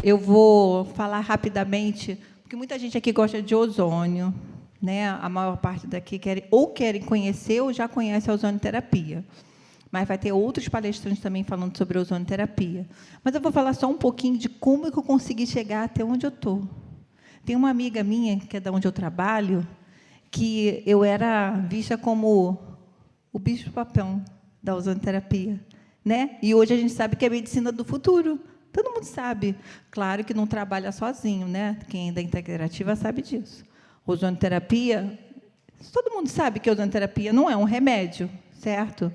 eu vou falar rapidamente, porque muita gente aqui gosta de ozônio, né? A maior parte daqui querem conhecer ou já conhece a ozonioterapia. Mas vai ter outros palestrantes também falando sobre ozonioterapia. Mas eu vou falar só um pouquinho de como que eu consegui chegar até onde eu estou. Tem uma amiga minha, que é de onde eu trabalho, que eu era vista como o bicho-papão da ozonioterapia, né? E hoje a gente sabe que é a medicina do futuro. Todo mundo sabe. Claro que não trabalha sozinho, né? Quem é da integrativa sabe disso. Ozonioterapia, todo mundo sabe que a ozonioterapia não é um remédio, certo?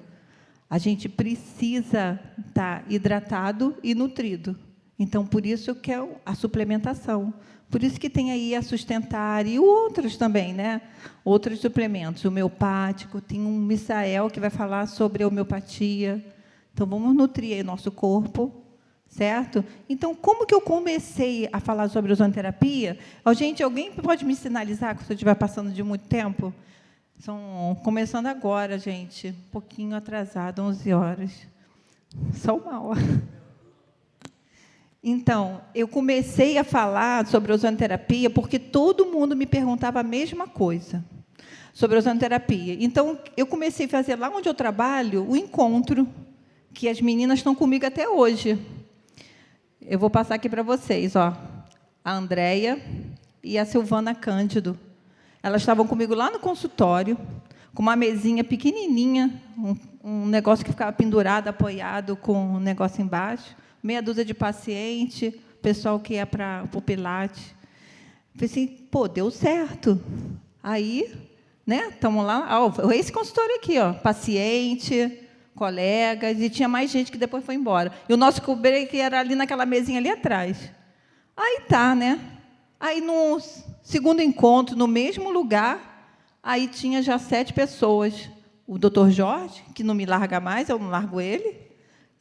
A gente precisa estar hidratado e nutrido. Então, por isso que é a suplementação. Por isso que tem aí a Sustentar e outros também, né? Outros suplementos. Homeopático, tem um Misael que vai falar sobre a homeopatia. Então, vamos nutrir aí nosso corpo, certo? Então, como que eu comecei a falar sobre ozonioterapia? Gente, alguém pode me sinalizar que eu estiver passando de muito tempo? Começando agora, gente, um pouquinho atrasado, 11 horas. Só uma hora. Então, eu comecei a falar sobre ozonioterapia porque todo mundo me perguntava a mesma coisa sobre ozonioterapia. Então, eu comecei a fazer, lá onde eu trabalho, o encontro, que as meninas estão comigo até hoje. Eu vou passar aqui para vocês, ó, a Andréia e a Silvana Cândido. Elas estavam comigo lá no consultório, com uma mesinha pequenininha, um negócio que ficava pendurado, apoiado, com um negócio embaixo, meia dúzia de paciente, pessoal que ia para o Pilates. Falei assim, pô, deu certo. Aí, né, estamos lá, esse consultório aqui, ó, paciente, colegas, e tinha mais gente que depois foi embora. E o nosso break era ali naquela mesinha ali atrás. Aí tá, né? Aí, no segundo encontro, no mesmo lugar, aí tinha já 7 pessoas. O doutor Jorge, que não me larga mais, eu não largo ele.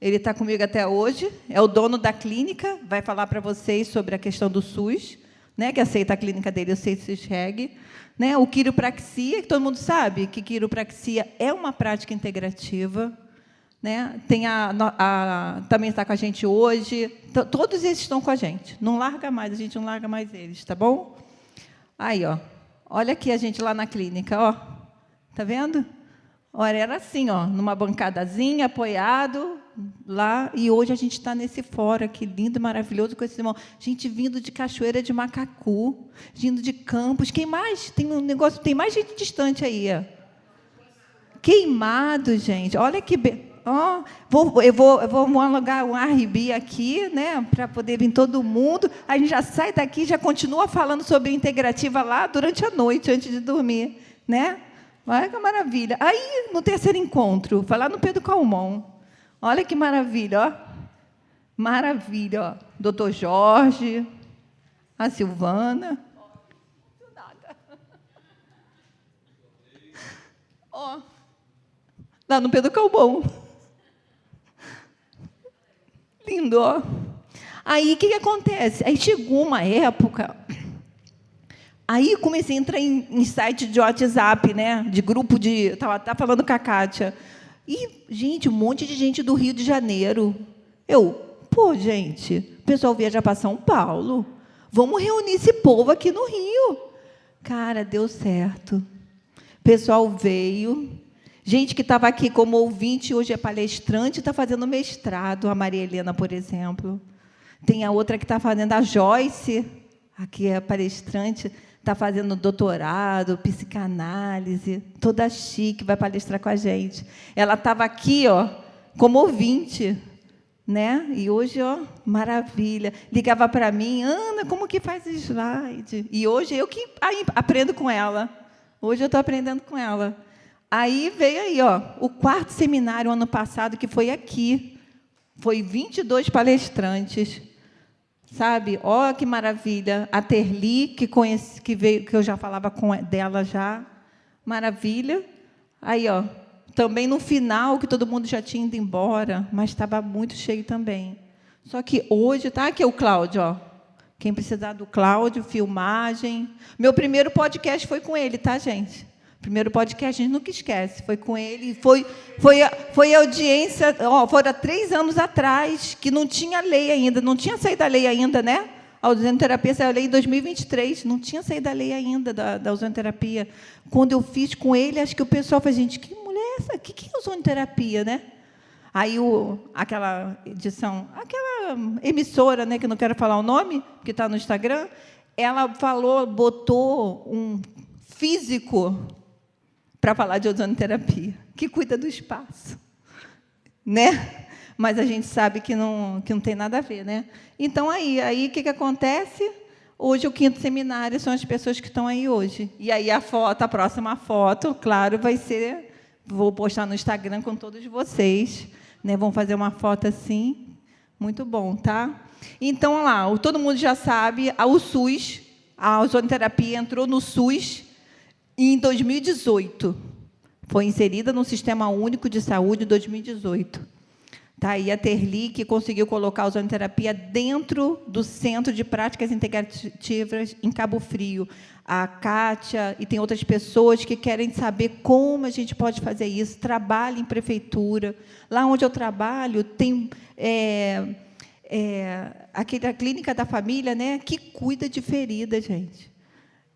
Ele está comigo até hoje, é o dono da clínica, vai falar para vocês sobre a questão do SUS, né, que aceita a clínica dele, o CISREG. Né, o quiropraxia, que todo mundo sabe que quiropraxia é uma prática integrativa. Né, tem também está com a gente hoje. Todos esses estão com a gente. Não larga mais, a gente não larga mais eles, tá bom? Aí, ó, olha aqui a gente lá na clínica, ó. Tá vendo? Olha, era assim, ó, numa bancadazinha, apoiado lá, e hoje a gente está nesse fórum aqui, lindo, maravilhoso, com esse irmão. Gente vindo de Cachoeira de Macacu, vindo de Campos. Quem mais? Tem um negócio, tem mais gente distante aí, ó. Queimado, gente. Olha que ó, eu vou alugar um Airbnb aqui, né, para poder vir todo mundo. A gente já sai daqui, já continua falando sobre integrativa lá durante a noite, antes de dormir, né? Olha que maravilha. Aí, no terceiro encontro, foi lá no Pedro Calmon. Olha que maravilha, ó. Maravilha, ó. Doutor Jorge, a Silvana. Ó, lá no Pedro Calmon. Lindo, ó. Aí, o que acontece? Aí chegou uma época... Aí comecei a entrar em site de WhatsApp, né? De grupo de... Estava falando com a Kátia. E, gente, um monte de gente do Rio de Janeiro. Pô, gente, o pessoal viaja para São Paulo. Vamos reunir esse povo aqui no Rio. Cara, deu certo. O pessoal veio. Gente que estava aqui como ouvinte, hoje é palestrante, está fazendo mestrado. A Maria Helena, por exemplo. Tem a outra que está fazendo, a Joyce, aqui é palestrante, está fazendo doutorado, psicanálise, toda chique, vai palestrar com a gente. Ela estava aqui, ó, como ouvinte, né? E hoje, ó, maravilha. Ligava para mim, Ana, como que faz slide? E hoje eu que aprendo com ela. Hoje eu estou aprendendo com ela. Aí veio aí, ó, o 4º seminário ano passado, que foi aqui. Foi 22 palestrantes. Sabe? Ó, que maravilha. A Terli, que veio, que eu já falava dela já. Maravilha. Aí, ó, também no final, que todo mundo já tinha ido embora, mas estava muito cheio também. Só que hoje, tá aqui o Cláudio, ó. Quem precisar do Cláudio, filmagem. Meu primeiro podcast foi com ele, tá, gente? Primeiro podcast, a gente nunca esquece. Foi com ele. Foi a audiência... foram 3 anos atrás, que não tinha lei ainda. Não tinha saído a lei ainda, né? A ozonoterapia saiu a lei em 2023. Não tinha saído a lei ainda da ozonoterapia. Quando eu fiz com ele, acho que o pessoal falou, gente, que mulher é essa? O que é ozonoterapia, né? Aí, aquela edição, aquela emissora, né, que eu não quero falar o nome, que está no Instagram, ela botou um físico para falar de ozonoterapia, que cuida do espaço, né? Mas a gente sabe que não tem nada a ver, né? Então, aí o que acontece? Hoje, o 5º seminário são as pessoas que estão aí hoje. E aí, a próxima foto, claro, vai ser... Vou postar no Instagram com todos vocês, né? Vão fazer uma foto assim, muito bom, tá? Então, lá, todo mundo já sabe, o SUS, a ozonoterapia entrou no SUS em 2018. Foi inserida no Sistema Único de Saúde em 2018. Tá aí a Terli, que conseguiu colocar a ozonoterapia dentro do Centro de Práticas Integrativas em Cabo Frio. A Kátia e tem outras pessoas que querem saber como a gente pode fazer isso. Trabalho em prefeitura. Lá onde eu trabalho, tem a clínica da família, né, que cuida de feridas, gente.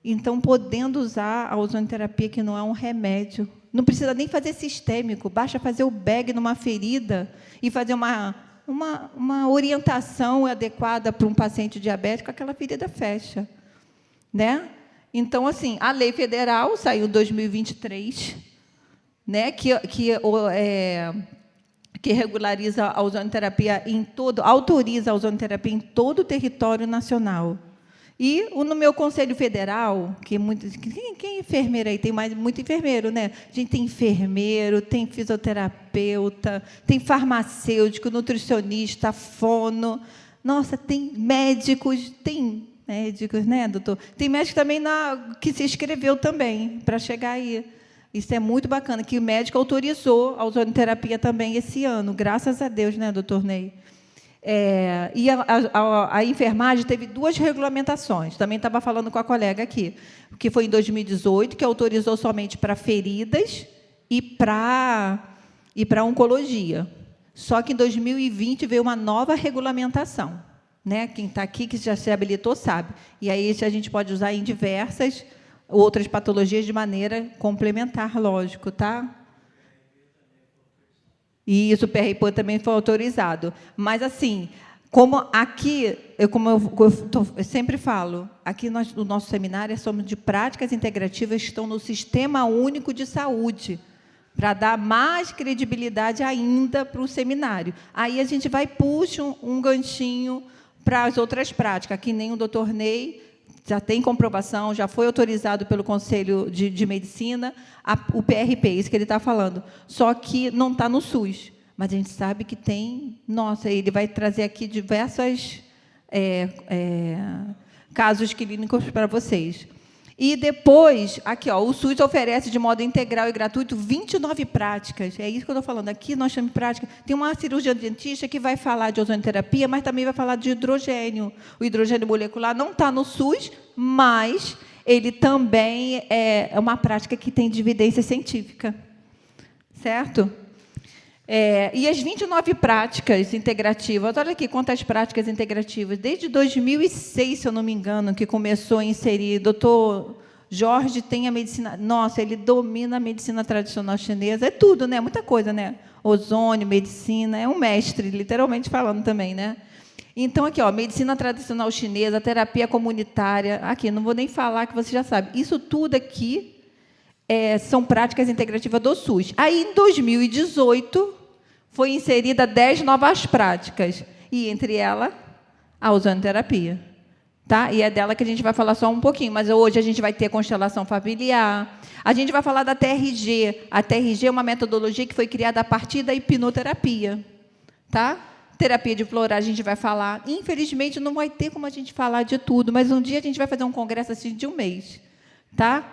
Então, podendo usar a ozonoterapia, que não é um remédio, não precisa nem fazer sistêmico, basta fazer o bag numa ferida e fazer uma orientação adequada para um paciente diabético, aquela ferida fecha, né? Então, assim, a lei federal saiu em 2023, né, que regulariza a ozonoterapia autoriza a ozonoterapia em todo o território nacional. E no meu Conselho Federal, quem é enfermeira aí? Tem muito enfermeiro, né? A gente tem enfermeiro, tem fisioterapeuta, tem farmacêutico, nutricionista, fono. Nossa, tem médicos, né, doutor? Tem médico também que se inscreveu também para chegar aí. Isso é muito bacana, que o médico autorizou a ozonoterapia também esse ano, graças a Deus, né, doutor Ney? E a enfermagem teve 2 regulamentações, também estava falando com a colega aqui, que foi em 2018, que autorizou somente para feridas e para oncologia. Só que em 2020 veio uma nova regulamentação, né? Quem está aqui, que já se habilitou, sabe. E aí a gente pode usar em diversas outras patologias de maneira complementar, lógico, tá? E isso, o PRPAN também foi autorizado. Mas, assim, como eu sempre falo, aqui no nosso seminário somos de práticas integrativas que estão no Sistema Único de Saúde, para dar mais credibilidade ainda para o seminário. Aí a gente vai puxa um ganchinho para as outras práticas, que nem o doutor Ney já tem comprovação, já foi autorizado pelo Conselho de Medicina, o PRP, isso que ele está falando. Só que não está no SUS. Mas a gente sabe que tem... Nossa, ele vai trazer aqui diversos casos clínicos para vocês. E depois, aqui, o SUS oferece de modo integral e gratuito 29 práticas. É isso que eu estou falando. Aqui nós chamamos de prática. Tem uma cirurgia dentista que vai falar de ozonoterapia, mas também vai falar de hidrogênio. O hidrogênio molecular não está no SUS, mas ele também é uma prática que tem evidência científica. Certo? E as 29 práticas integrativas, olha aqui quantas práticas integrativas, desde 2006, se eu não me engano, que começou a inserir, doutor Jorge tem a medicina, nossa, ele domina a medicina tradicional chinesa, é tudo, né? Muita coisa, né? Ozônio, medicina, é um mestre, literalmente falando também, né? Então, aqui, medicina tradicional chinesa, terapia comunitária, aqui, não vou nem falar, que você já sabe, isso tudo aqui são práticas integrativas do SUS. Aí, em 2018, foi inserida 10 novas práticas, e, entre elas, a ozonoterapia. Tá? E é dela que a gente vai falar só um pouquinho, mas hoje a gente vai ter constelação familiar, a gente vai falar da TRG. A TRG é uma metodologia que foi criada a partir da hipnoterapia. Tá? Terapia de florar, a gente vai falar. Infelizmente, não vai ter como a gente falar de tudo, mas um dia a gente vai fazer um congresso assim de um mês. Tá?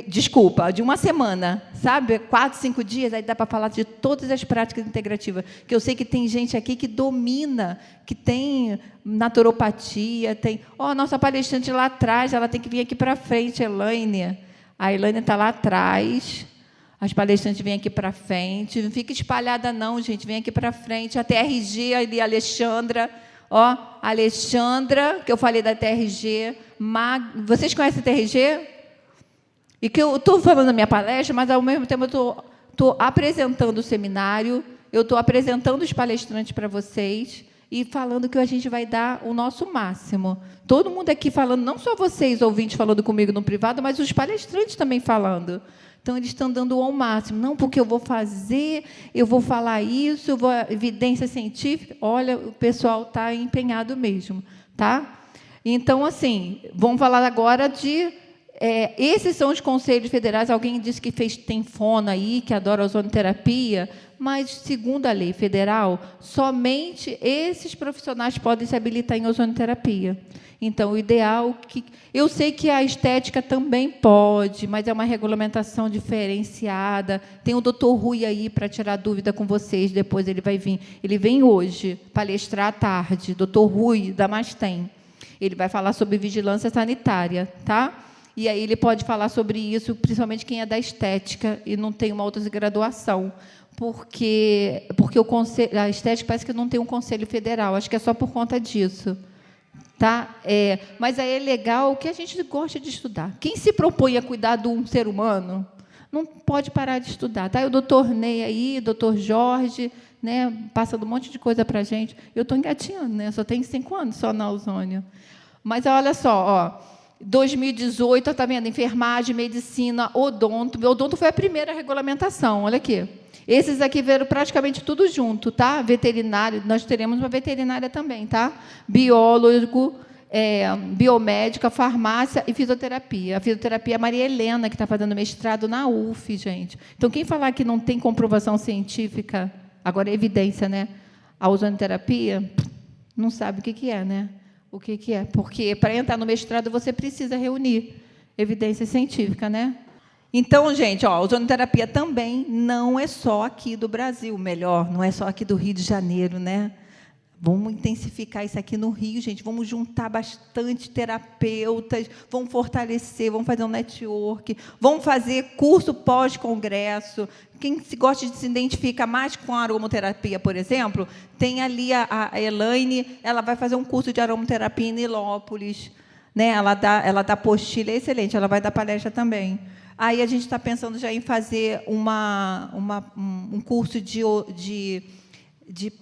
Desculpa, de uma semana, sabe? 4, 5 dias, aí dá para falar de todas as práticas integrativas, que eu sei que tem gente aqui que domina, que tem naturopatia, tem... nossa palestrante lá atrás, ela tem que vir aqui para frente, Elaine. A Elaine está lá atrás. As palestrantes vêm aqui para frente. Não fica espalhada, não, gente. Vem aqui para frente. A TRG, ali, a Alexandra. Ó, a Alexandra, que eu falei da TRG. Vocês conhecem a TRG? E que eu estou falando na minha palestra, mas, ao mesmo tempo, eu estou apresentando o seminário, eu estou apresentando os palestrantes para vocês e falando que a gente vai dar o nosso máximo. Todo mundo aqui falando, não só vocês, ouvintes, falando comigo no privado, mas os palestrantes também falando. Então, eles estão dando ao máximo. Não, porque eu vou fazer, eu vou falar isso, eu vou evidência científica. Olha, o pessoal está empenhado mesmo. Tá? Então, assim, vamos falar agora de... esses são os conselhos federais. Alguém disse que tem fono aí, que adora ozonoterapia, mas, segundo a lei federal, somente esses profissionais podem se habilitar em ozonoterapia. Então, o ideal... Eu sei que a estética também pode, mas é uma regulamentação diferenciada. Tem o doutor Rui aí para tirar dúvida com vocês, depois ele vai vir. Ele vem hoje palestrar à tarde, doutor Rui, da Mastem. Ele vai falar sobre vigilância sanitária, tá? E aí ele pode falar sobre isso, principalmente quem é da estética e não tem uma outra graduação, porque a estética parece que não tem um conselho federal, acho que é só por conta disso. Tá? Mas aí é legal que a gente gosta de estudar. Quem se propõe a cuidar de um ser humano não pode parar de estudar. Tá? O doutor Ney aí, o doutor Jorge, né, passando um monte de coisa para a gente. Eu estou engatinhando, né? Só tenho 5 anos só na ozônio. Mas olha só, ó, 2018, está vendo? Enfermagem, medicina, odonto. O odonto foi a primeira regulamentação, olha aqui. Esses aqui veio praticamente tudo junto, tá? Veterinário, nós teremos uma veterinária também, tá? Biólogo, biomédica, farmácia e fisioterapia. A fisioterapia é a Maria Helena, que está fazendo mestrado na UF, gente. Então, quem falar que não tem comprovação científica, agora é evidência, né? A ozonoterapia, não sabe o que é, né? O que é? Porque, para entrar no mestrado, você precisa reunir evidência científica, né? Então, gente, a ozonoterapia também não é só aqui do Brasil, melhor, não é só aqui do Rio de Janeiro, né? Vamos intensificar isso aqui no Rio, gente. Vamos juntar bastante terapeutas, vamos fortalecer, vamos fazer um network, vamos fazer curso pós-congresso. Quem gosta de se identificar mais com a aromaterapia, por exemplo, tem ali a Elaine, ela vai fazer um curso de aromaterapia em Nilópolis, né? Ela dá apostila, é excelente, ela vai dar palestra também. Aí a gente está pensando já em fazer um curso de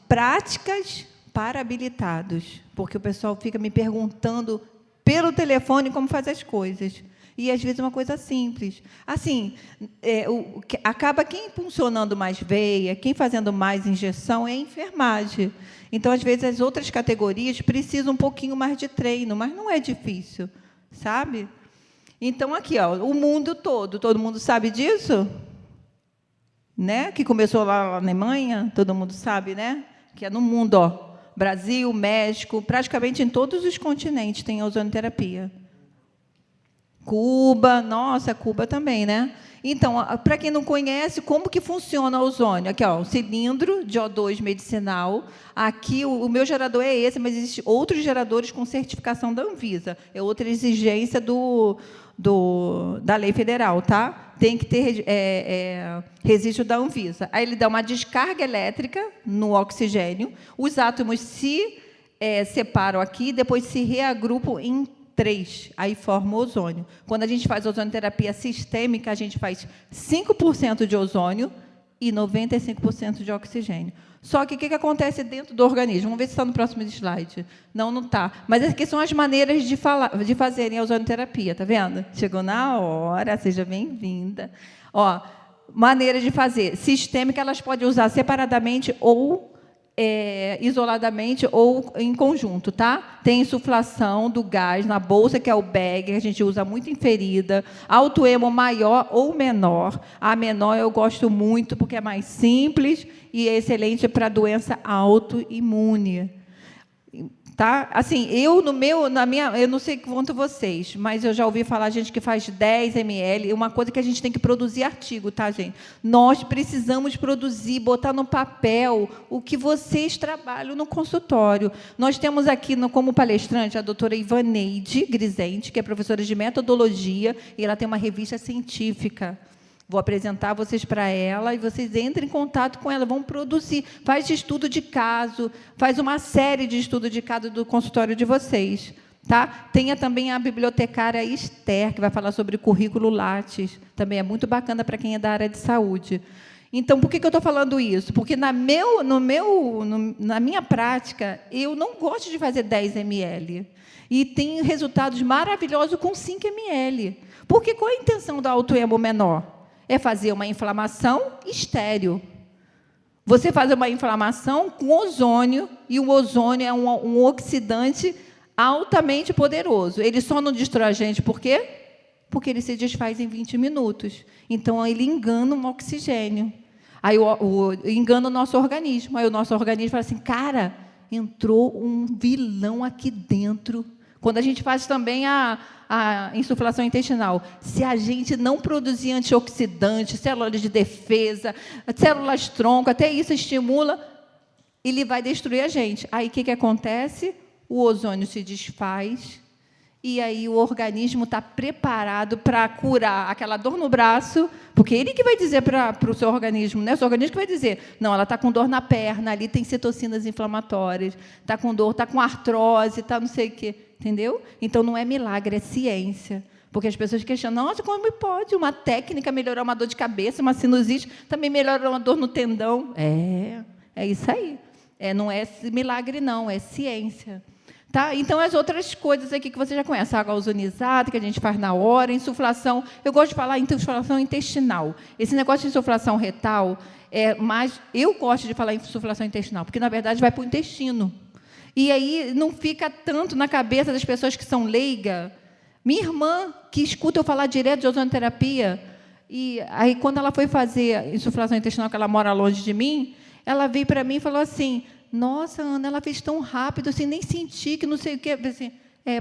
práticas para habilitados, porque o pessoal fica me perguntando pelo telefone como fazer as coisas. E, às vezes, é uma coisa simples. Assim, acaba quem funcionando mais veia, quem fazendo mais injeção é a enfermagem. Então, às vezes, as outras categorias precisam um pouquinho mais de treino, mas não é difícil, sabe? Então, aqui, ó, o mundo todo mundo sabe disso? Né? Que começou lá na Alemanha, todo mundo sabe, né? Que é no mundo, ó, Brasil, México, praticamente em todos os continentes tem a ozonoterapia. Cuba, nossa, Cuba também, né? Então, para quem não conhece, como que funciona o ozônio? Aqui, ó, um cilindro de O2 medicinal. Aqui, o meu gerador é esse, mas existem outros geradores com certificação da Anvisa. É outra exigência da lei federal, tá? Tem que ter registro da Anvisa. Aí ele dá uma descarga elétrica no oxigênio, os átomos se separam aqui, depois se reagrupam em 3, aí forma o ozônio. Quando a gente faz ozonoterapia sistêmica, a gente faz 5% de ozônio e 95% de oxigênio. Só que o que acontece dentro do organismo? Vamos ver se está no próximo slide. Não está. Mas aqui são as maneiras de fazerem a ozonoterapia, está vendo? Chegou na hora, seja bem-vinda. Ó, maneira de fazer. Sistêmica, elas podem usar separadamente ou isoladamente ou em conjunto, tá? Tem insuflação do gás na bolsa, que é o bag, que a gente usa muito em ferida. Autoemo maior ou menor. A menor eu gosto muito, porque é mais simples e é excelente para doença autoimune. Tá? Assim, eu não sei quanto vocês, mas eu já ouvi falar gente que faz 10 ml, uma coisa que a gente tem que produzir artigo, tá, gente? Nós precisamos produzir, botar no papel o que vocês trabalham no consultório. Nós temos aqui como palestrante a doutora Ivaneide Grisente, que é professora de metodologia, e ela tem uma revista científica. Vou apresentar vocês para ela e vocês entrem em contato com ela, vão produzir, faz estudo de caso, faz uma série de estudo de caso do consultório de vocês. Tá? Tenha também a bibliotecária Esther, que vai falar sobre o currículo Lattes, também é muito bacana para quem é da área de saúde. Então, por que eu estou falando isso? Porque na minha prática, eu não gosto de fazer 10 ml. E tem resultados maravilhosos com 5 ml. Porque qual é a intenção da autoemo menor? É fazer uma inflamação estéril. Você faz uma inflamação com ozônio, e o ozônio é um oxidante altamente poderoso. Ele só não destrói a gente, por quê? Porque ele se desfaz em 20 minutos. Então, ele engana um oxigênio. Aí, engana o nosso organismo. Aí, o nosso organismo fala assim, cara, entrou um vilão aqui dentro. Quando a gente faz também a insuflação intestinal, se a gente não produzir antioxidantes, células de defesa, células tronco, até isso estimula, ele vai destruir a gente. Aí, o que acontece? O ozônio se desfaz, e aí o organismo está preparado para curar aquela dor no braço, porque ele que vai dizer para o seu organismo, né? O seu organismo que vai dizer, não, ela está com dor na perna, ali tem citocinas inflamatórias, está com dor, está com artrose, está não sei o quê. Entendeu? Então, não é milagre, é ciência. Porque as pessoas questionam, nossa, como pode uma técnica melhorar uma dor de cabeça, uma sinusite, também melhorar uma dor no tendão? É isso aí. Não é milagre, não, é ciência. Tá? Então, as outras coisas aqui que você já conhece, a água ozonizada, que a gente faz na hora, insuflação. Eu gosto de falar em insuflação intestinal. Esse negócio de insuflação retal, mas eu gosto de falar em insuflação intestinal, porque, na verdade, vai para o intestino. E aí não fica tanto na cabeça das pessoas que são leigas. Minha irmã, que escuta eu falar direto de ozonoterapia, e aí, quando ela foi fazer insuflação intestinal, que ela mora longe de mim, ela veio para mim e falou assim, nossa, Ana, ela fez tão rápido, assim, nem senti, que não sei o quê. Assim,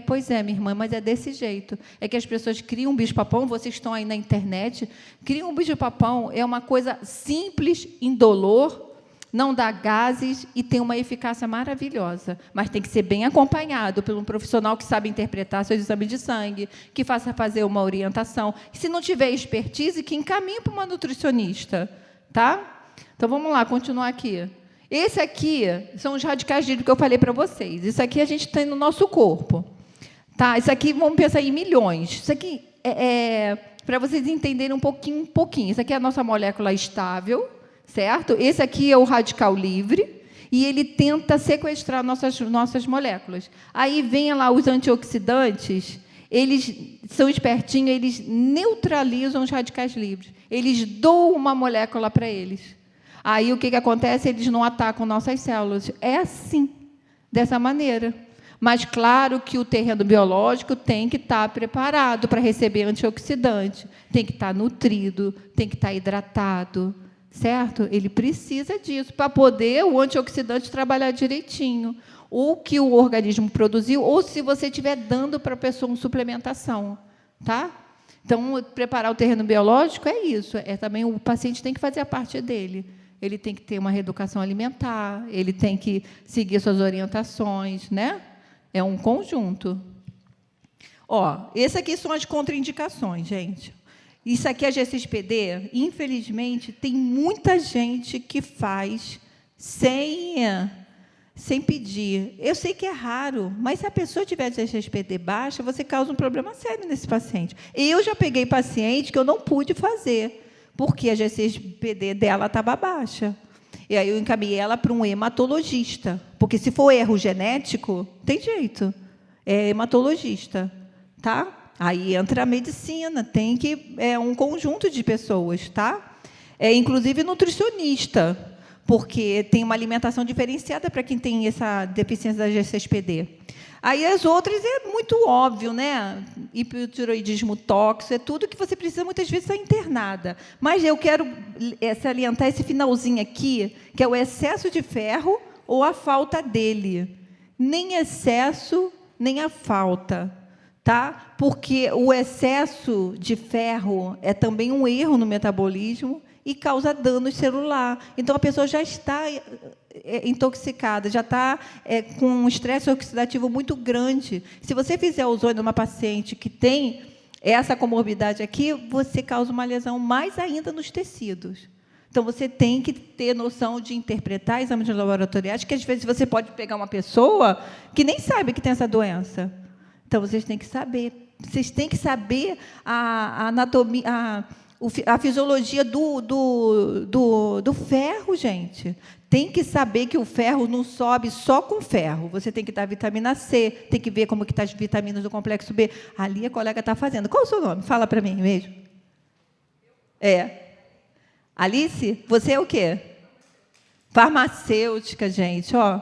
pois é, minha irmã, mas é desse jeito. É que as pessoas criam um bicho-papão, vocês estão aí na internet, criam um bicho-papão, é uma coisa simples, indolor, não dá gases e tem uma eficácia maravilhosa, mas tem que ser bem acompanhado por um profissional que sabe interpretar seus exames de sangue, que faça fazer uma orientação. E, se não tiver expertise, que encaminhe para uma nutricionista. Tá? Então, vamos lá, continuar aqui. Esse aqui são os radicais livres que eu falei para vocês. Isso aqui a gente tem no nosso corpo. Tá? Isso aqui, vamos pensar em milhões. Isso aqui para vocês entenderem um pouquinho. Isso aqui é a nossa molécula estável, certo? Esse aqui é o radical livre, e ele tenta sequestrar nossas moléculas. Aí vem lá os antioxidantes, eles são espertinhos, eles neutralizam os radicais livres. Eles doam uma molécula para eles. Aí, o que acontece? Eles não atacam nossas células. É assim, dessa maneira. Mas, claro que o terreno biológico tem que estar preparado para receber antioxidante, tem que estar nutrido, tem que estar hidratado, certo? Ele precisa disso para poder o antioxidante trabalhar direitinho, ou que o organismo produziu, ou se você estiver dando para a pessoa uma suplementação, tá? Então, preparar o terreno biológico é isso, também o paciente tem que fazer a parte dele. Ele tem que ter uma reeducação alimentar, ele tem que seguir suas orientações, né? É um conjunto. Esse aqui são as contraindicações, gente. Isso aqui é GCSPD, infelizmente, tem muita gente que faz sem pedir. Eu sei que é raro, mas se a pessoa tiver GCSPD baixa, você causa um problema sério nesse paciente. Eu já peguei paciente que eu não pude fazer, porque a GCSPD dela estava baixa. E aí eu encaminhei ela para um hematologista, porque se for erro genético, tem jeito, é hematologista, tá? Aí entra a medicina, tem que um conjunto de pessoas, tá? Inclusive nutricionista, porque tem uma alimentação diferenciada para quem tem essa deficiência da GCSPD. Aí as outras é muito óbvio, né? Hipotiroidismo tóxico, é tudo que você precisa muitas vezes estar internada. Mas eu quero salientar esse finalzinho aqui, que é o excesso de ferro ou a falta dele. nem excesso, nem a falta, tá? Porque o excesso de ferro é também um erro no metabolismo e causa dano celular. Então, a pessoa já está intoxicada, já está com um estresse oxidativo muito grande. Se você fizer ozônio numa paciente que tem essa comorbidade aqui, você causa uma lesão mais ainda nos tecidos. Então, você tem que ter noção de interpretar exames laboratoriais, que, às vezes, você pode pegar uma pessoa que nem sabe que tem essa doença. Então, vocês têm que saber. Vocês têm que saber a anatomia, a fisiologia do ferro, gente. Tem que saber que o ferro não sobe só com ferro. Você tem que dar vitamina C, tem que ver como que estão as vitaminas do complexo B. Ali a colega está fazendo. Qual é o seu nome? Fala para mim mesmo. Alice, você é o quê? Farmacêutica, gente. Ó,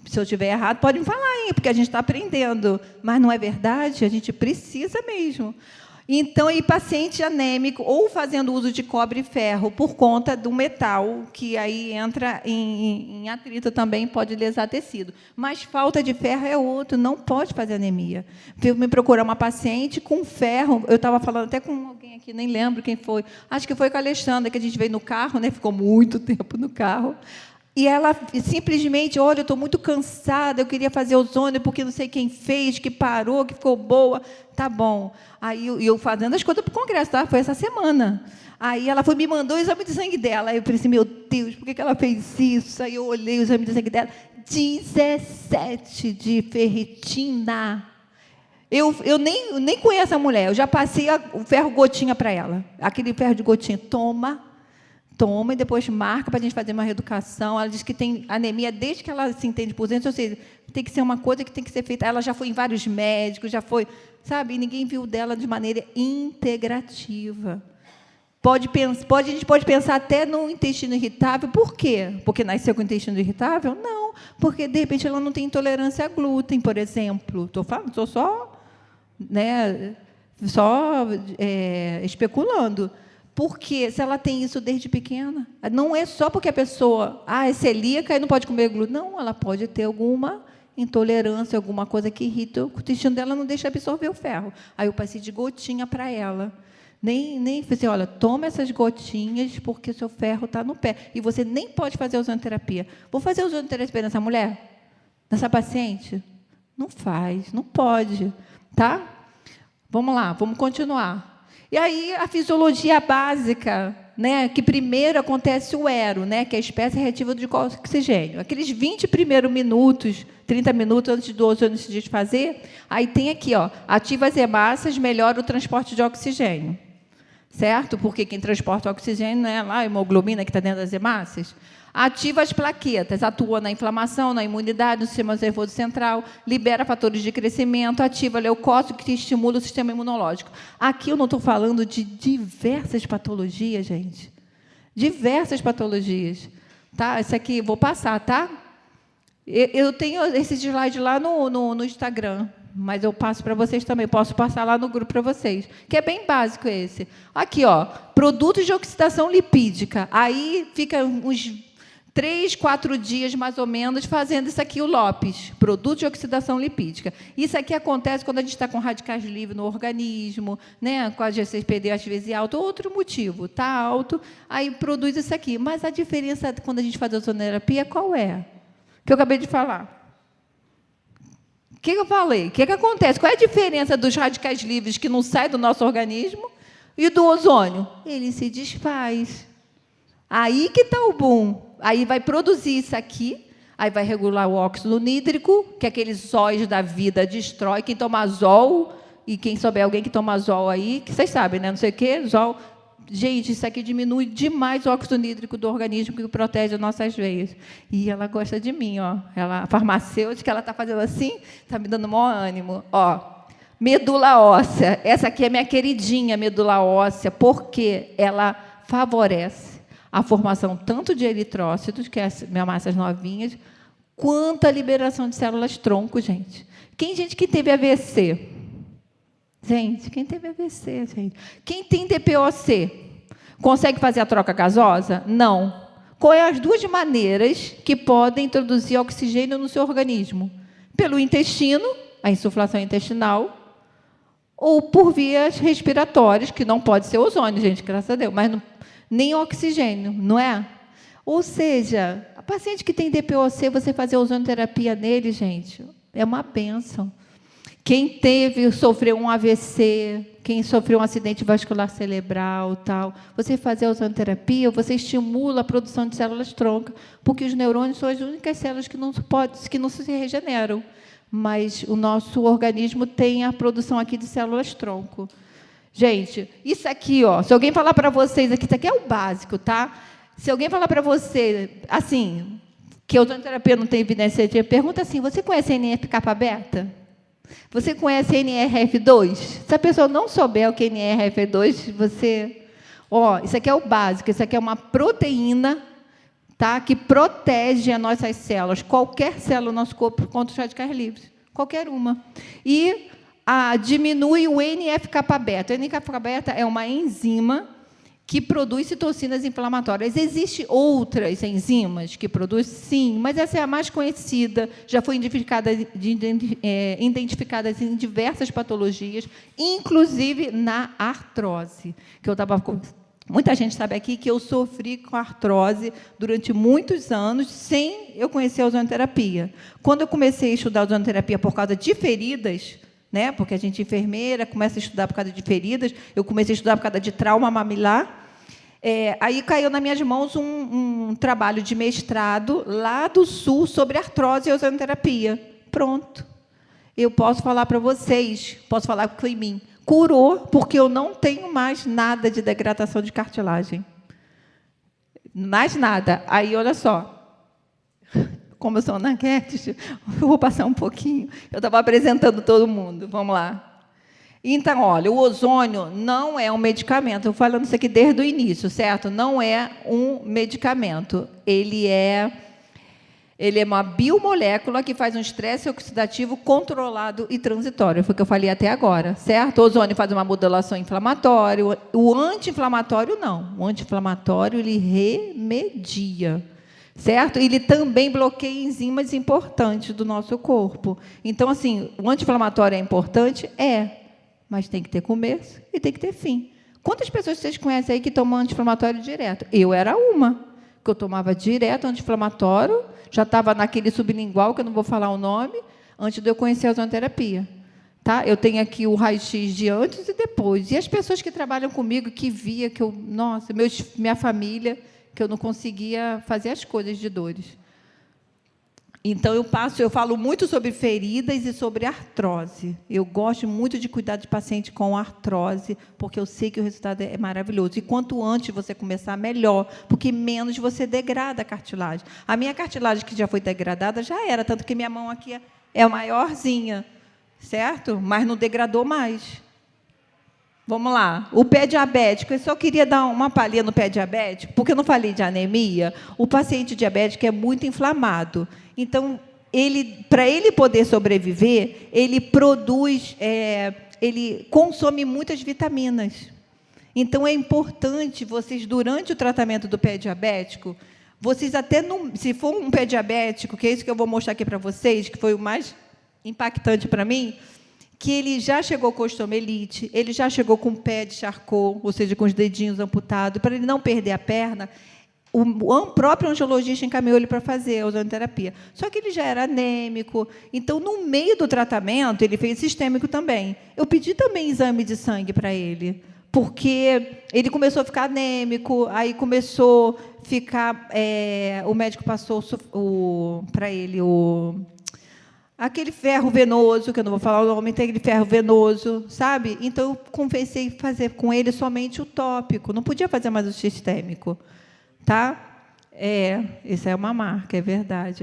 se eu estiver errado, pode me falar aí, porque a gente está aprendendo. Mas não é verdade? A gente precisa mesmo. Então, e paciente anêmico, ou fazendo uso de cobre e ferro, por conta do metal, que aí entra em atrito também, pode lesar tecido. Mas falta de ferro é outro, não pode fazer anemia. Veio me procurar uma paciente com ferro, eu estava falando até com alguém aqui, nem lembro quem foi, acho que foi com a Alexandra, que a gente veio no carro, né, ficou muito tempo no carro, e ela simplesmente, olha, eu estou muito cansada, eu queria fazer ozônio, porque não sei quem fez, que parou, que ficou boa. Tá bom. Aí eu fazendo as contas para o congresso, tá? Foi essa semana. Aí ela me mandou o exame de sangue dela. Aí eu pensei, meu Deus, por que ela fez isso? Aí eu olhei o exame de sangue dela, 17 de ferritina. Eu nem conheço a mulher, eu já passei o ferro gotinha para ela. Aquele ferro de gotinha, toma, e depois marca para a gente fazer uma reeducação. Ela diz que tem anemia desde que ela se entende por dentro, ou seja, tem que ser uma coisa que tem que ser feita. Ela já foi em vários médicos, já foi, sabe? E ninguém viu dela de maneira integrativa. A gente pode pensar até no intestino irritável. Por quê? Porque nasceu com o intestino irritável? Não, porque, de repente, ela não tem intolerância a glúten, por exemplo. Estou só especulando. Porque se ela tem isso desde pequena, não é só porque a pessoa é celíaca e não pode comer glúten. Não, ela pode ter alguma intolerância, alguma coisa que irrita o intestino dela, não deixa absorver o ferro. Aí eu passei de gotinha para ela. Nem falei assim, olha, toma essas gotinhas porque seu ferro está no pé. E você nem pode fazer ozonoterapia. Vou fazer ozonoterapia nessa mulher? Nessa paciente? Não faz, não pode. Tá? Vamos lá, vamos continuar. E aí, a fisiologia básica, né, que primeiro acontece o ERO, né, que é a espécie reativa de oxigênio. Aqueles 20 primeiros minutos, 30 minutos antes do ozônio se desfazer, aí tem aqui, ó, ativa as hemácias, melhora o transporte de oxigênio. Certo? Porque quem transporta o oxigênio não é lá a hemoglobina que está dentro das hemácias. Ativa as plaquetas, atua na inflamação, na imunidade, no sistema nervoso central, libera fatores de crescimento, ativa leucócito, que estimula o sistema imunológico. Aqui eu não estou falando de diversas patologias, gente. Diversas patologias. Tá? Isso aqui, vou passar, tá? Eu tenho esse slide lá no Instagram, mas eu passo para vocês também. Posso passar lá no grupo para vocês, que é bem básico esse. Aqui, ó, produtos de oxidação lipídica. Aí fica uns 3, 4 dias, mais ou menos, fazendo isso aqui, o Lopes, produto de oxidação lipídica. Isso aqui acontece quando a gente está com radicais livres no organismo, né, com a GCPD às vezes alto, outro motivo, está alto, aí produz isso aqui. Mas a diferença quando a gente faz a ozonoterapia, qual é? Que eu acabei de falar. O que eu falei? O que acontece? Qual é a diferença dos radicais livres que não saem do nosso organismo e do ozônio? Ele se desfaz. Aí que está o boom. Aí vai produzir isso aqui, aí vai regular o óxido nítrico, que aqueles sóis da vida destrói. Quem toma azol, e quem souber alguém que toma azol aí, que vocês sabem, né? Não sei o quê, azol. Gente, isso aqui diminui demais o óxido nítrico do organismo, que protege as nossas veias. E ela gosta de mim, ó. Ela, a farmacêutica, ela está fazendo assim, está me dando maior ânimo. Ó, medula óssea. Essa aqui é minha queridinha medula óssea, porque ela favorece a formação tanto de eritrócitos, que é as massas novinhas, quanto a liberação de células tronco, gente. Gente que teve AVC? Gente, quem teve AVC, gente? Quem tem DPOC? Consegue fazer a troca gasosa? Não. Quais as duas maneiras que podem introduzir oxigênio no seu organismo? pelo intestino, a insuflação intestinal, ou por vias respiratórias, que não pode ser ozônio, gente, graças a Deus, mas não, nem oxigênio, não é? Ou seja, a paciente que tem DPOC, você fazer ozonoterapia nele, gente, é uma bênção. Quem sofreu um AVC, quem sofreu um acidente vascular cerebral, tal, você fazer a ozonoterapia, você estimula a produção de células-tronco, porque os neurônios são as únicas células que não se regeneram. Mas o nosso organismo tem a produção aqui de células-tronco. Gente, isso aqui, ó, se alguém falar para vocês aqui, isso aqui é o básico, tá? Se alguém falar para você, assim, que a ozonoterapia não tem evidência científica, pergunta assim, você conhece NF-kappa-beta? Você conhece NRF2? Se a pessoa não souber o que é NRF2, você... Ó, isso aqui é o básico, isso aqui é uma proteína, tá, que protege as nossas células, qualquer célula do nosso corpo contra os radicais livres, qualquer uma. E diminui o NF-kappa-beta. O NF-kappa-beta é uma enzima que produz citocinas inflamatórias. Existem outras enzimas que produzem? Sim, mas essa é a mais conhecida, já foi identificada em diversas patologias, inclusive na artrose, que eu estava... Muita gente sabe aqui que eu sofri com artrose durante muitos anos, sem eu conhecer a ozonoterapia. Quando eu comecei a estudar a ozonoterapia por causa de feridas, né, porque a gente é enfermeira, começa a estudar por causa de feridas, eu comecei a estudar por causa de trauma mamilar, aí caiu nas minhas mãos um trabalho de mestrado lá do Sul sobre artrose e ozonoterapia. Pronto. Eu posso falar para vocês, posso falar que foi em mim. Curou, porque eu não tenho mais nada de degradação de cartilagem. Mais nada. Aí, olha só, como eu sou na enquete, eu vou passar um pouquinho. Eu estava apresentando todo mundo. Vamos lá. Então, olha, o ozônio não é um medicamento. Eu falando isso aqui desde o início, certo? Não é um medicamento. Ele é uma biomolécula que faz um estresse oxidativo controlado e transitório. Foi o que eu falei até agora, certo? O ozônio faz uma modulação inflamatória. O anti-inflamatório, não. O anti-inflamatório, ele remedia, certo? Ele também bloqueia enzimas importantes do nosso corpo. Então, assim, o anti-inflamatório é importante? É. Mas tem que ter começo e tem que ter fim. Quantas pessoas vocês conhecem aí que tomam anti-inflamatório direto? Eu era uma, que eu tomava direto anti-inflamatório, já estava naquele sublingual, que eu não vou falar o nome, antes de eu conhecer a ozonoterapia. Tá? Eu tenho aqui o raio-x de antes e depois. E as pessoas que trabalham comigo, que via que eu... Nossa, minha família, que eu não conseguia fazer as coisas de dores. Então, eu falo muito sobre feridas e sobre artrose. Eu gosto muito de cuidar de paciente com artrose, porque eu sei que o resultado é maravilhoso. E quanto antes você começar, melhor, porque menos você degrada a cartilagem. A minha cartilagem, que já foi degradada, já era, tanto que minha mão aqui é maiorzinha, certo? Mas não degradou mais. Vamos lá. O pé diabético, eu só queria dar uma palhinha no pé diabético, porque eu não falei de anemia. O paciente diabético é muito inflamado. Então, para ele poder sobreviver, ele consome muitas vitaminas. Então, é importante vocês, durante o tratamento do pé diabético, vocês até, se for um pé diabético, que é isso que eu vou mostrar aqui para vocês, que foi o mais impactante para mim, que ele já chegou com osteomielite, ele já chegou com o pé de Charcot, ou seja, com os dedinhos amputados, para ele não perder a perna, o próprio angiologista encaminhou ele para fazer a ozonoterapia. Só que ele já era anêmico, então, no meio do tratamento, ele fez sistêmico também. Eu pedi também exame de sangue para ele, porque ele começou a ficar anêmico, aí começou a ficar... o médico passou para ele aquele ferro venoso, que eu não vou falar o nome, tem aquele ferro venoso, sabe? Então, eu comecei a fazer com ele somente o tópico, não podia fazer mais o sistêmico. Tá? Isso é uma marca, é verdade.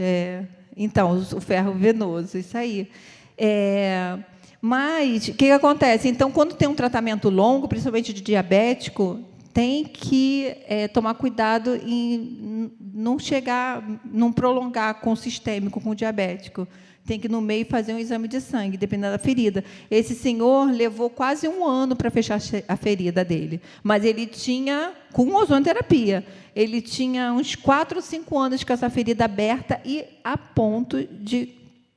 Então, o ferro venoso, isso aí. Mas, o que acontece? Então, quando tem um tratamento longo, principalmente de diabético, tem que tomar cuidado em não prolongar com o sistêmico, com o diabético. Tem que, no meio, fazer um exame de sangue, dependendo da ferida. Esse senhor levou quase 1 ano para fechar a ferida dele. Mas ele tinha, com ozonoterapia, ele tinha uns 4 ou 5 anos com essa ferida aberta e a ponto de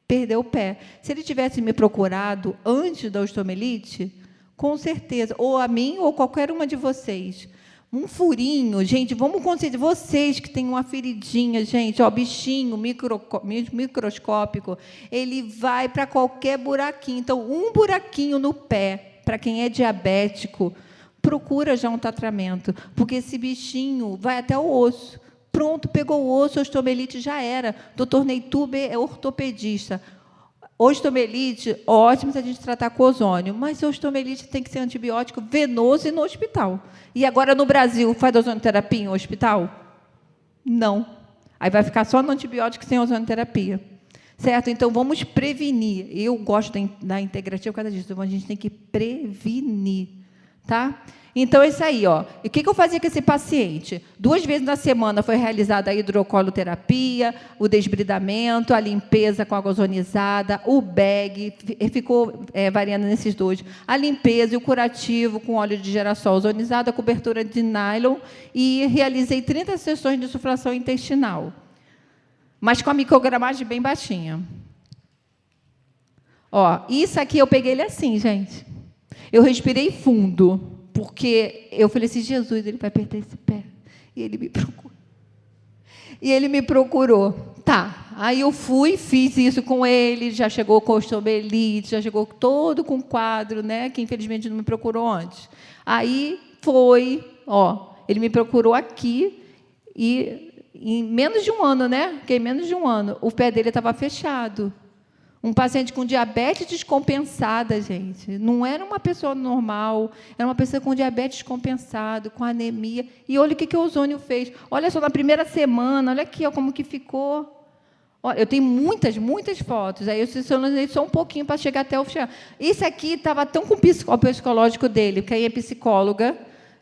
perdeu o pé. Se ele tivesse me procurado antes da osteomielite, com certeza, ou a mim ou qualquer uma de vocês, um furinho, gente, vamos considerar, vocês que têm uma feridinha, gente, ó, bichinho microscópico, ele vai para qualquer buraquinho. Então, um buraquinho no pé, para quem é diabético, procura já um tratamento, porque esse bichinho vai até o osso. Pronto, pegou o osso, osteomielite já era. Dr. Neitube é ortopedista. Osteomielite, ótimo se a gente tratar com ozônio, mas a osteomielite tem que ser antibiótico venoso e no hospital. E agora, no Brasil, faz ozonioterapia em hospital? Não. Aí vai ficar só no antibiótico sem ozonioterapia. Certo? Então, vamos prevenir. Eu gosto da integrativa por causa disso. Então, a gente tem que prevenir. Tá? Então, é isso aí. Ó. E o que eu fazia com esse paciente? 2 vezes na semana foi realizada a hidrocoloterapia, o desbridamento, a limpeza com água ozonizada, o bag, ficou variando nesses 2. A limpeza e o curativo com óleo de girassol ozonizado, a cobertura de nylon, e realizei 30 sessões de insuflação intestinal, mas com a microgramagem bem baixinha. Ó, isso aqui eu peguei ele assim, gente. Eu respirei fundo, porque eu falei assim, Jesus, ele vai perder esse pé. E ele me procurou. Tá, aí eu fui, fiz isso com ele, já chegou com osteomielite, já chegou todo com quadro, né, que infelizmente não me procurou antes. Aí foi, ó, ele me procurou aqui e em menos de um ano, né, porque em menos de um ano, o pé dele estava fechado. Um paciente com diabetes descompensada, gente. Não era uma pessoa normal, era uma pessoa com diabetes descompensado, com anemia. E olha o que o ozônio fez. Olha só, na primeira semana, olha aqui ó, como que ficou. Olha, eu tenho muitas fotos. Aí eu selecionei só um pouquinho para chegar até o final. Isso aqui estava tão com o psicológico dele, porque aí é psicóloga.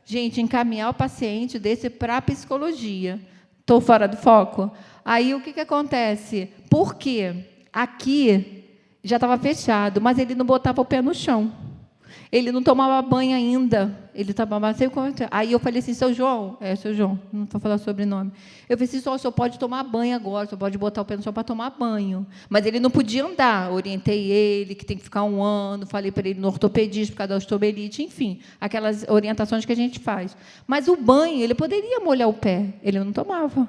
Gente, encaminhar o paciente desse para a psicologia. Estou fora do foco? Aí o que acontece? Por quê? Aqui já estava fechado, mas ele não botava o pé no chão. Ele não tomava banho ainda. Ele tomava. Aí eu falei assim, seu João, seu João, não vou falar sobrenome. Eu falei assim, só o senhor pode tomar banho agora, o senhor pode botar o pé no chão para tomar banho. Mas ele não podia andar. Orientei ele, que tem que ficar 1 ano, falei para ele no ortopedista por causa da osteomielite, enfim, aquelas orientações que a gente faz. Mas o banho, ele poderia molhar o pé, ele não tomava.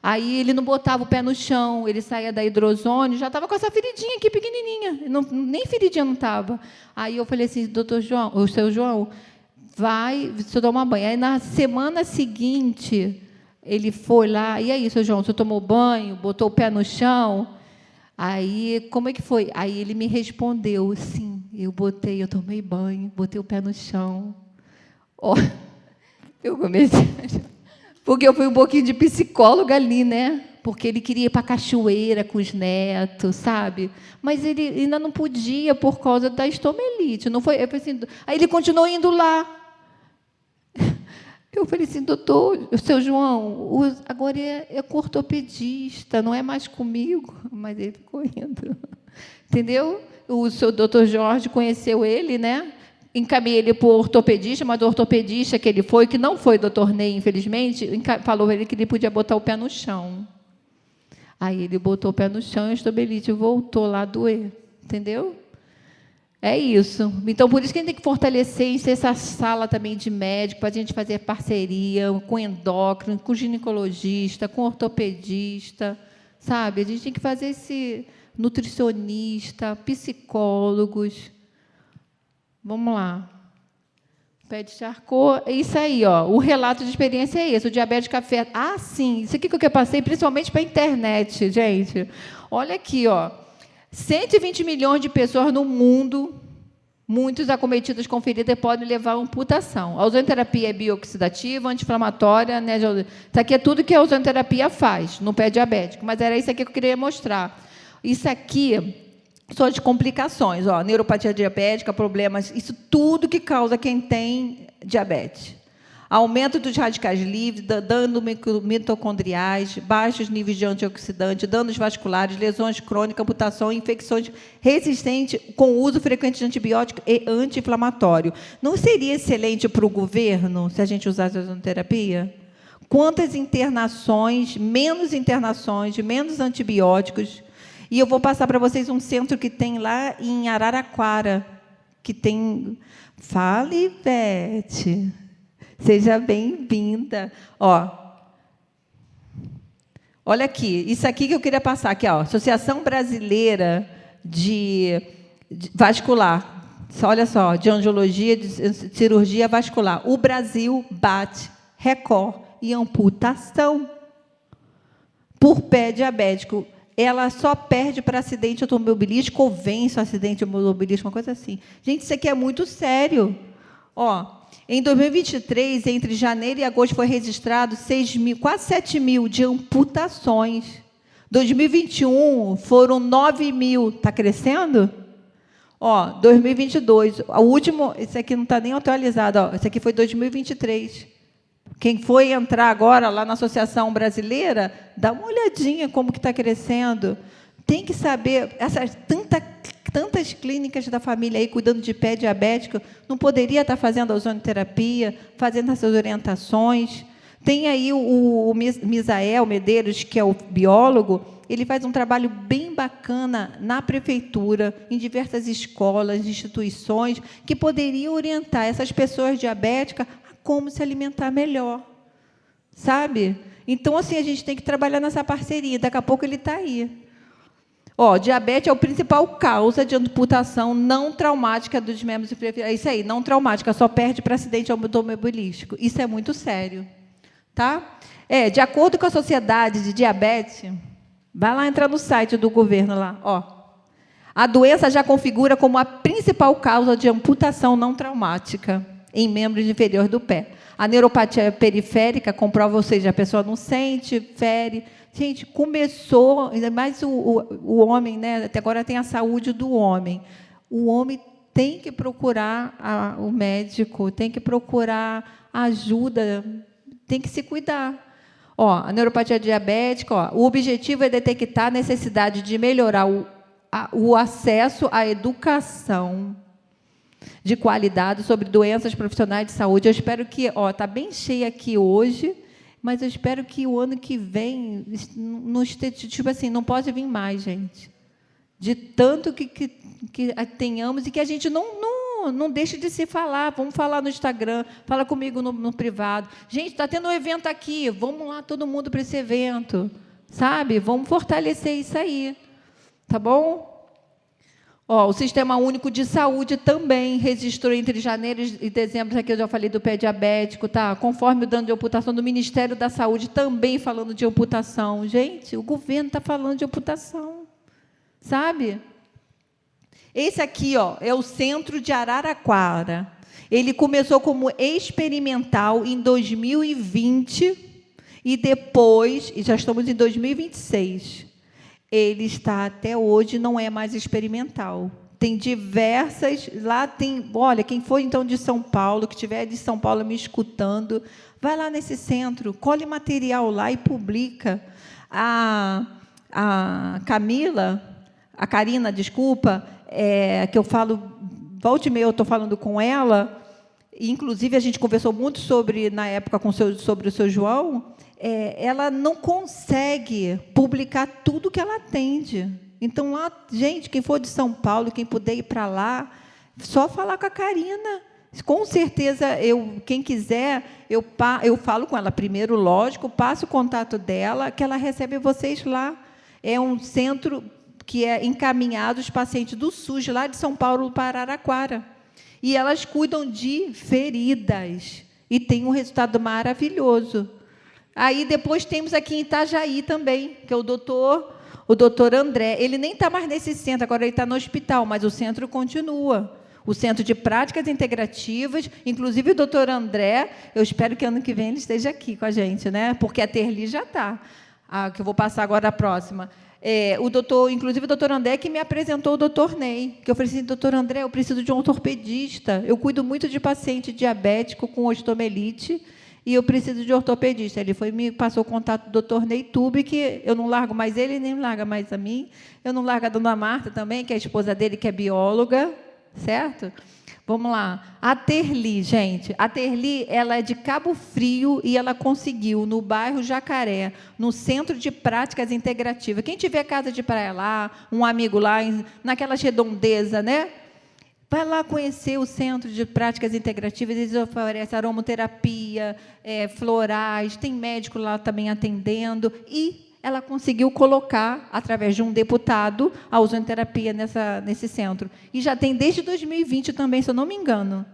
Aí ele não botava o pé no chão, ele saía da hidrozônio, já estava com essa feridinha aqui pequenininha, nem feridinha não estava. Aí eu falei assim, doutor João, o seu João, vai, você tomar banho. Aí na semana seguinte, ele foi lá, e aí, seu João, você tomou banho, botou o pé no chão? Aí, como é que foi? Aí ele me respondeu, sim, eu tomei banho, botei o pé no chão. Oh, eu comecei... Porque eu fui um pouquinho de psicóloga ali, né? Porque ele queria ir para a cachoeira com os netos, sabe? Mas ele ainda não podia por causa da osteomielite. Não foi, eu falei assim, aí ele continuou indo lá. Eu falei assim, doutor, o seu João, agora é com ortopedista, não é mais comigo. Mas ele ficou indo. Entendeu? O seu doutor Jorge conheceu ele, né? Encaminhei ele para o ortopedista, mas o ortopedista que ele foi, que não foi doutor Ney, infelizmente, falou para ele que ele podia botar o pé no chão. Aí ele botou o pé no chão e a osteomielite voltou lá a doer. Entendeu? É isso. Então, por isso que a gente tem que fortalecer essa sala também de médico, para a gente fazer parceria com endócrino, com ginecologista, com ortopedista, sabe? A gente tem que fazer esse nutricionista, psicólogos. Vamos lá. Pé de Charcot, é isso aí, ó. O relato de experiência é esse, o diabetes café. Ah, sim, isso aqui que eu passei, principalmente para a internet, gente. Olha aqui, ó. 120 milhões de pessoas no mundo, muitos acometidos com ferida podem levar a amputação. A ozonioterapia é bioxidativa, anti-inflamatória, né? Isso aqui é tudo que a ozonioterapia faz no pé diabético, mas era isso aqui que eu queria mostrar. Isso aqui são as complicações, ó, neuropatia diabética, problemas, isso tudo que causa quem tem diabetes. Aumento dos radicais livres, dano mitocondriais, baixos níveis de antioxidante, danos vasculares, lesões crônicas, amputação, infecções resistentes com uso frequente de antibiótico e anti-inflamatório. Não seria excelente para o governo se a gente usasse a ozonioterapia? Quantas internações, menos antibióticos, E eu vou passar para vocês um centro que tem lá em Araraquara, que tem... Fala, Ivete. Seja bem-vinda. Olha aqui, isso aqui que eu queria passar, aqui, Associação Brasileira de Vascular. Olha só, de angiologia, de cirurgia vascular. O Brasil bate recorde em amputação por pé diabético. Ela só perde para acidente automobilístico ou vence o acidente automobilístico, uma coisa assim. Gente, isso aqui é muito sério. Em 2023, entre janeiro e agosto, foi registrado 6.000, quase 7.000 de amputações. 2021 foram 9.000. Está crescendo? 2022, o último, esse aqui não está nem atualizado, esse aqui foi 2023. Quem foi entrar agora lá na Associação Brasileira, dá uma olhadinha como que está crescendo. Tem que saber, essas tantas clínicas da família aí cuidando de pé diabético, não poderia estar fazendo a ozonoterapia, fazendo essas orientações. Tem aí o Misael Medeiros, que é o biólogo, ele faz um trabalho bem bacana na prefeitura, em diversas escolas, instituições, que poderia orientar essas pessoas diabéticas a como se alimentar melhor, sabe? Então, assim, a gente tem que trabalhar nessa parceria. Daqui a pouco ele está aí. Diabetes é a principal causa de amputação não traumática dos membros inferiores. É isso aí, não traumática, só perde para acidente automobilístico. Isso é muito sério. Tá? De acordo com a Sociedade de Diabetes, vai lá entrar no site do governo lá. A doença já configura como a principal causa de amputação não traumática em membros inferiores do pé. A neuropatia periférica comprova, ou seja, a pessoa não sente, fere. Gente, começou, ainda mais o homem, né? Até agora tem a saúde do homem. O homem tem que procurar o médico, tem que procurar ajuda, tem que se cuidar. A neuropatia diabética, o objetivo é detectar a necessidade de melhorar o acesso à educação de qualidade sobre doenças profissionais de saúde. Eu espero que, está bem cheia aqui hoje, mas eu espero que o ano que vem não esteja, tipo assim, não pode vir mais, gente. De tanto que tenhamos e que a gente não deixe de se falar. Vamos falar no Instagram, fala comigo no privado. Gente, está tendo um evento aqui, vamos lá todo mundo para esse evento, sabe? Vamos fortalecer isso aí, tá bom? O Sistema Único de Saúde também registrou entre janeiro e dezembro, aqui eu já falei do pé diabético, tá? Conforme o dano de amputação do Ministério da Saúde, também falando de amputação. Gente, o governo está falando de amputação, sabe? Esse aqui, é o Centro de Araraquara. Ele começou como experimental em 2020 e depois, e já estamos em 2026. Ele está até hoje, não é mais experimental. Tem diversas, lá tem, olha, quem for então de São Paulo, que estiver de São Paulo me escutando, vai lá nesse centro, colhe material lá e publica. A Karina, desculpa, que eu falo, volta e meia eu estou falando com ela, inclusive a gente conversou muito sobre, na época, sobre o seu João, ela não consegue publicar tudo que ela atende. Então, lá, gente, quem for de São Paulo, quem puder ir para lá, só falar com a Karina. Com certeza, quem quiser, eu falo com ela primeiro, lógico, passo o contato dela, que ela recebe vocês lá. É um centro que é encaminhado os pacientes do SUS, lá de São Paulo para Araraquara. E elas cuidam de feridas. E tem um resultado maravilhoso. Aí, depois, temos aqui em Itajaí também, que é o doutor André. Ele nem está mais nesse centro, agora ele está no hospital, mas o centro continua. O Centro de Práticas Integrativas, inclusive o doutor André, eu espero que ano que vem ele esteja aqui com a gente, né? Porque a Terli já está. Que eu vou passar agora a próxima. Inclusive o doutor André que me apresentou o doutor Ney, que eu falei assim, doutor André, eu preciso de um ortopedista, eu cuido muito de paciente diabético com osteomielite, e eu preciso de ortopedista. Ele me passou o contato do doutor Ney Tube, que eu não largo mais ele, nem larga mais a mim. Eu não largo a dona Marta também, que é a esposa dele, que é bióloga, certo? Vamos lá. A Terli, gente. A Terli, ela é de Cabo Frio e ela conseguiu, no bairro Jacaré, no Centro de Práticas Integrativas. Quem tiver casa de praia lá, um amigo lá, naquelas redondezas, né? Vai lá conhecer o Centro de Práticas Integrativas, eles oferecem aromaterapia, florais, tem médico lá também atendendo, e ela conseguiu colocar, através de um deputado, a ozonoterapia nesse centro. E já tem desde 2020 também, se eu não me engano.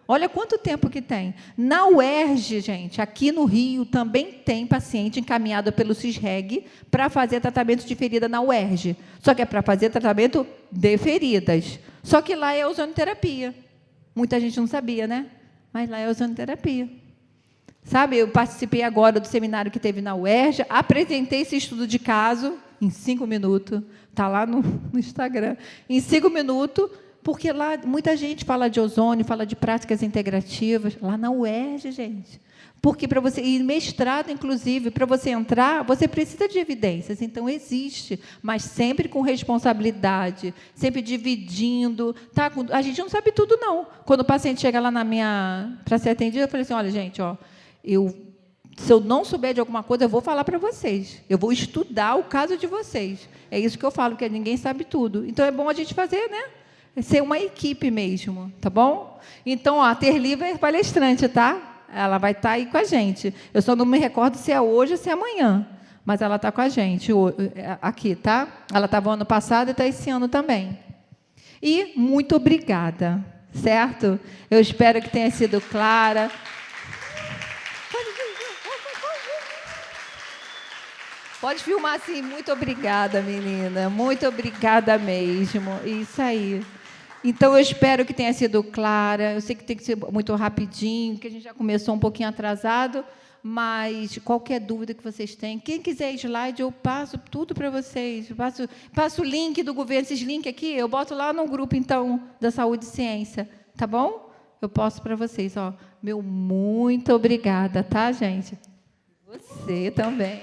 Olha quanto tempo que tem. Na UERJ, gente, aqui no Rio, também tem paciente encaminhado pelo CISREG para fazer tratamento de ferida na UERJ. Só que é para fazer tratamento de feridas. Só que lá é ozonoterapia. Muita gente não sabia, né? Mas lá é ozonoterapia. Sabe, eu participei agora do seminário que teve na UERJ, apresentei esse estudo de caso em 5 minutos. Está lá no Instagram. Em 5 minutos, porque lá muita gente fala de ozônio, fala de práticas integrativas, lá na UERJ, gente. Porque para você, e mestrado, inclusive, para você entrar, você precisa de evidências, então existe, mas sempre com responsabilidade, sempre dividindo. Tá? A gente não sabe tudo, não. Quando o paciente chega lá para ser atendido, eu falei assim, olha, gente, ó, se eu não souber de alguma coisa, eu vou falar para vocês. Eu vou estudar o caso de vocês. É isso que eu falo, porque ninguém sabe tudo. Então, é bom a gente fazer, né? Ser uma equipe mesmo, tá bom? Então, ó, a Terli é palestrante, tá? Ela vai estar aí com a gente. Eu só não me recordo se é hoje ou se é amanhã, mas ela está com a gente aqui, tá? Ela estava ano passado e está esse ano também. E muito obrigada, certo? Eu espero que tenha sido clara. Pode filmar assim. Muito obrigada, menina. Muito obrigada mesmo. Isso aí. Então, eu espero que tenha sido clara. Eu sei que tem que ser muito rapidinho, que a gente já começou um pouquinho atrasado, mas qualquer dúvida que vocês tenham, quem quiser slide, eu passo tudo para vocês. Passo o link do governo, esses links aqui, eu boto lá no grupo, então, da Saúde e Ciência. Tá bom? Eu posto para vocês. Ó. Meu muito obrigada, tá, gente? Você também.